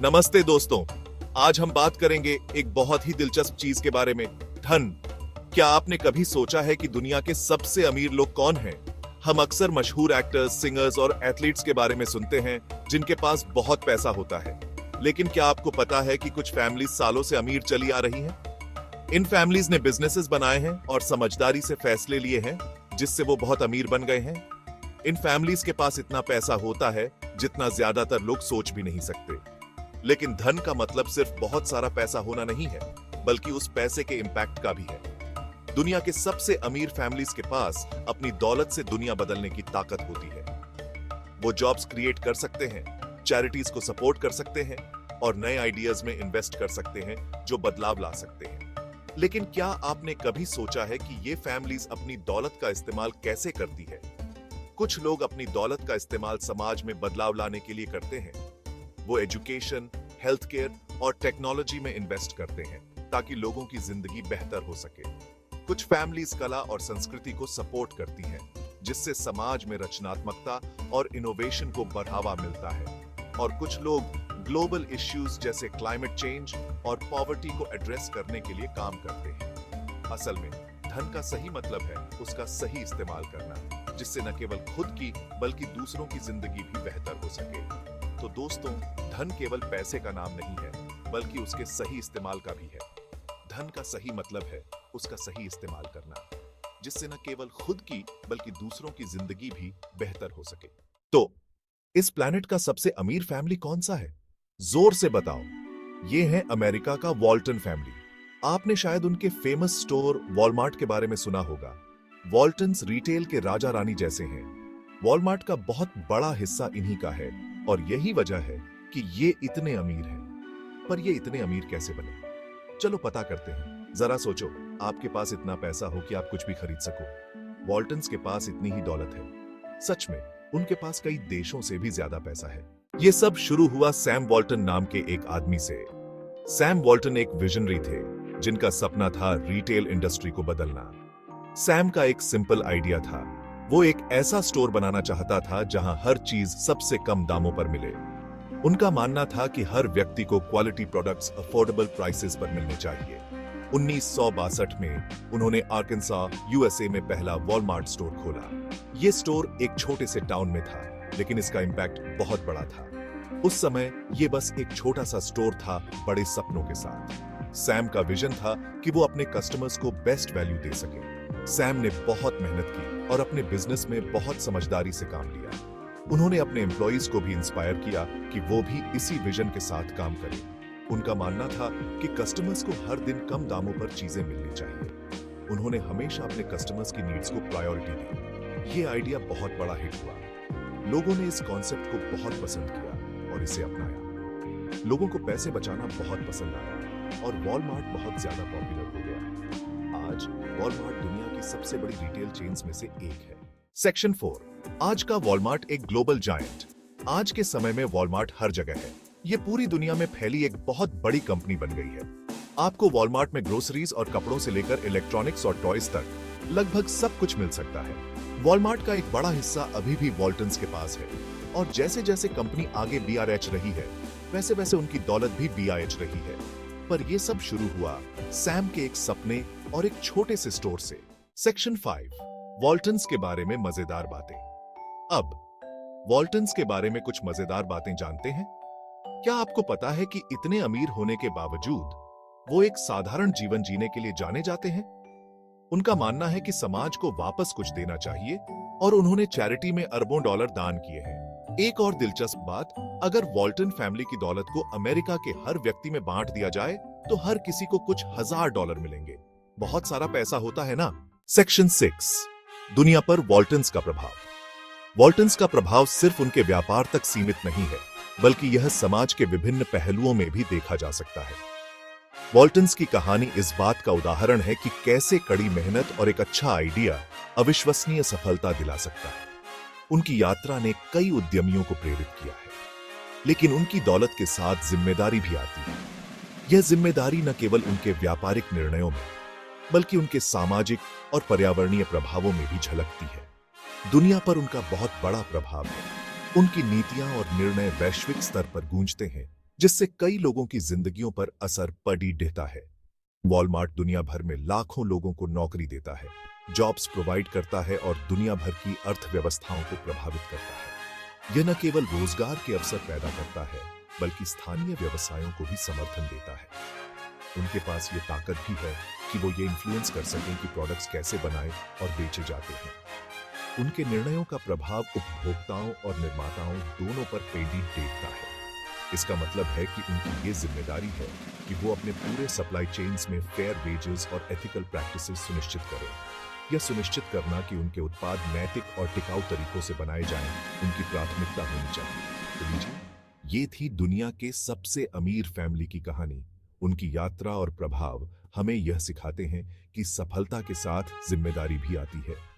नमस्ते दोस्तों। आज हम बात करेंगे एक बहुत ही दिलचस्प चीज के बारे में, धन। क्या आपने कभी सोचा है कि दुनिया के सबसे अमीर लोग कौन हैं? हम अक्सर मशहूर एक्टर्स, सिंगर्स और एथलीट्स के बारे में सुनते हैं जिनके पास बहुत पैसा होता है। लेकिन क्या आपको पता है कि कुछ फैमिलीज सालों से अमीर चली आ रही हैं? इन फैमिलीज ने बिजनेसेस बनाए हैं और समझदारी से फैसले लिए हैं जिससे वो बहुत अमीर बन गए हैं। इन फैमिलीज के पास इतना पैसा होता है जितना ज्यादातर लोग सोच भी नहीं सकते। लेकिन धन का मतलब सिर्फ बहुत सारा पैसा होना नहीं है, बल्कि उस पैसे के इंपैक्ट का भी है। दुनिया के सबसे अमीर फैमिलीज के पास अपनी दौलत से दुनिया बदलने की ताकत होती है। वो जॉब्स क्रिएट कर सकते हैं, चैरिटीज को सपोर्ट कर सकते हैं और नए आइडियाज में इन्वेस्ट कर सकते हैं जो बदलाव ला सकते हैं। लेकिन क्या आपने कभी सोचा है कि ये फैमिलीज अपनी दौलत का इस्तेमाल कैसे करती है? कुछ लोग अपनी दौलत का इस्तेमाल समाज में बदलाव लाने के लिए करते हैं। वो एजुकेशन, हेल्थ केयर और टेक्नोलॉजी में इन्वेस्ट करते हैं ताकि लोगों की जिंदगी बेहतर हो सके। कुछ फैमिलीज कला और संस्कृति को सपोर्ट करती हैं, जिससे समाज में रचनात्मकता और इनोवेशन को बढ़ावा मिलता है। और कुछ लोग ग्लोबल इश्यूज जैसे क्लाइमेट चेंज और पॉवर्टी को एड्रेस करने के लिए काम करते हैं। असल में धन का सही मतलब है उसका सही इस्तेमाल करना, जिससे न केवल खुद की बल्कि दूसरों की जिंदगी भी बेहतर हो सके। तो दोस्तों, धन केवल पैसे का नाम नहीं है, बल्कि उसके सही इस्तेमाल का भी है। धन का सही मतलब है उसका सही इस्तेमाल करना, जिससे न केवल खुद की बल्कि दूसरों की जिंदगी भी बेहतर हो सके। तो इस प्लैनेट का सबसे अमीर फैमिली कौन सा है? जोर से बताओ। ये है अमेरिका का वॉल्टन फैमिली। आपने शायद उनके फेमस स्टोर वॉलमार्ट के बारे में सुना होगा। वॉल्टन्स रिटेल के राजा रानी जैसे हैं। वॉलमार्ट का बहुत बड़ा हिस्सा इन्हीं का है और यही वजह है कि ये इतने अमीर हैं। पर ये इतने अमीर कैसे बने? चलो पता करते हैं। जरा सोचो, आपके पास इतना पैसा हो कि आप कुछ भी खरीद सको। वॉल्टन्स के पास इतनी ही दौलत है। सच में उनके पास कई देशों से भी ज्यादा पैसा है। ये सब शुरू हुआ सैम वॉल्टन नाम के एक आदमी से। सैम वॉल्टन एक विजनरी थे जिनका सपना था रिटेल इंडस्ट्री को बदलना। सैम का एक सिंपल आइडिया था। वो एक ऐसा स्टोर बनाना चाहता था जहां हर चीज सबसे कम दामों पर मिले। उनका मानना था कि हर व्यक्ति को क्वालिटी प्रोडक्ट्स अफोर्डेबल प्राइसेस पर मिलने चाहिए। 1962 में उन्होंने आर्कांसा, यूएसए में पहला वॉलमार्ट स्टोर खोला। ये स्टोर एक छोटे से टाउन में था, लेकिन इसका इंपैक्ट बहुत बड़ा था। उस समय ये बस एक छोटा सा स्टोर था, बड़े सपनों के साथ। सैम का विजन था कि वो अपने कस्टमर्स को बेस्ट वैल्यू दे सके। सैम ने बहुत मेहनत की और अपने बिजनेस में बहुत समझदारी से काम लिया। उन्होंने अपने एम्प्लॉइज को भी इंस्पायर किया कि वो भी इसी विजन के साथ काम करें। उनका मानना था कि कस्टमर्स को हर दिन कम दामों पर चीजें मिलनी चाहिए। उन्होंने हमेशा अपने कस्टमर्स की नीड्स को प्रायोरिटी दी। ये आइडिया बहुत बड़ा हिट हुआ। लोगों ने इस कॉन्सेप्ट को बहुत पसंद किया और इसे अपनाया। लोगों को पैसे बचाना बहुत पसंद आया और वॉलमार्ट बहुत ज्यादा पॉपुलर हो गया। आज वॉलमार्ट दुनिया की सबसे बड़ी रिटेल चेन्स में से एक है। सेक्शन 4। आज का वॉलमार्ट एक ग्लोबल जायंट। आज के समय में वॉलमार्ट हर जगह है। ये पूरी दुनिया में फैली एक बहुत बड़ी कंपनी बन गई है। आपको वॉलमार्ट में ग्रोसरीज और कपड़ों से लेकर इलेक्ट्रॉनिक्स और टॉयज तक लगभग सब कुछ मिल सकता है। वॉलमार्ट का एक बड़ा हिस्सा अभी भी वॉल्टन्स के पास है और जैसे जैसे कंपनी आगे BRH रही है, वैसे वैसे उनकी दौलत भी BIH रही है। पर यह सब शुरू हुआ सैम के एक सपने और एक छोटे से स्टोर से। सेक्शन 5। वॉल्टन्स के बारे में मजेदार बातें। अब वॉल्टन्स के बारे में कुछ मजेदार बातें जानते हैं? क्या आपको पता है कि इतने अमीर होने के बावजूद वो एक साधारण जीवन जीने के लिए जाने जाते हैं? उनका मानना है कि समाज को वापस कुछ देना चाहिए और उन्होंने चैरिटी में अरबों डॉलर दान किए हैं। एक और दिलचस्प बात, अगर वॉल्टन फैमिली की दौलत को अमेरिका के हर व्यक्ति में बांट दिया जाए तो हर किसी को कुछ $1000 मिलेंगे। बहुत सारा पैसा होता है ना? सेक्शन 6। दुनिया पर वॉल्टन्स का प्रभाव। वॉल्टन्स का प्रभाव सिर्फ उनके व्यापार तक सीमित नहीं है, बल्कि यह समाज के विभिन्न पहलुओं में भी देखा जा सकता है। वॉल्टन्स की कहानी इस बात का उदाहरण है कि कैसे कड़ी मेहनत और एक अच्छा आइडिया अविश्वसनीय सफलता दिला सकता है। उनकी यात्रा ने कई उद्यमियों को प्रेरित किया है, लेकिन उनकी दौलत के साथ जिम्मेदारी भी आती है। यह जिम्मेदारी न केवल उनके व्यापारिक निर्णयों में, बल्कि उनके सामाजिक और पर्यावरणीय प्रभावों में भी झलकती है। दुनिया पर उनका बहुत बड़ा प्रभाव है। उनकी नीतियां और निर्णय वैश्विक स्तर पर गूंजते हैं, जिससे कई लोगों की जिंदगियों पर असर पड़ी देता है। वॉलमार्ट दुनिया भर में लाखों लोगों को नौकरी देता है, जॉब्स प्रोवाइड करता है और दुनिया भर की अर्थव्यवस्थाओं को प्रभावित करता है। यह न केवल रोजगार के अवसर पैदा करता है, बल्कि स्थानीय व्यवसायों को भी समर्थन देता है। उनके पास ये ताकत भी है कि वो ये इन्फ्लुएंस कर सकें कि प्रोडक्ट्स कैसे बनाए और बेचे जाते हैं। उनके निर्णयों का प्रभाव उपभोक्ताओं और निर्माताओं दोनों पर पेड़ी देखता है। इसका मतलब है कि उनकी ये जिम्मेदारी है कि वो अपने पूरे सप्लाई चेन्स में फेयर वेजेस और एथिकल प्रैक्टिसेस सुनिश्चित करें। यह सुनिश्चित करना कि उनके उत्पाद नैतिक और टिकाऊ तरीकों से बनाए जाएं, उनकी प्राथमिकता होनी चाहिए। तो लीजिए, ये थी दुनिया के सबसे अमीर फैमिली की कहानी। उनकी यात्रा और प्रभाव हमें यह सिखाते हैं कि सफलता के साथ जिम्मेदारी भी आती है।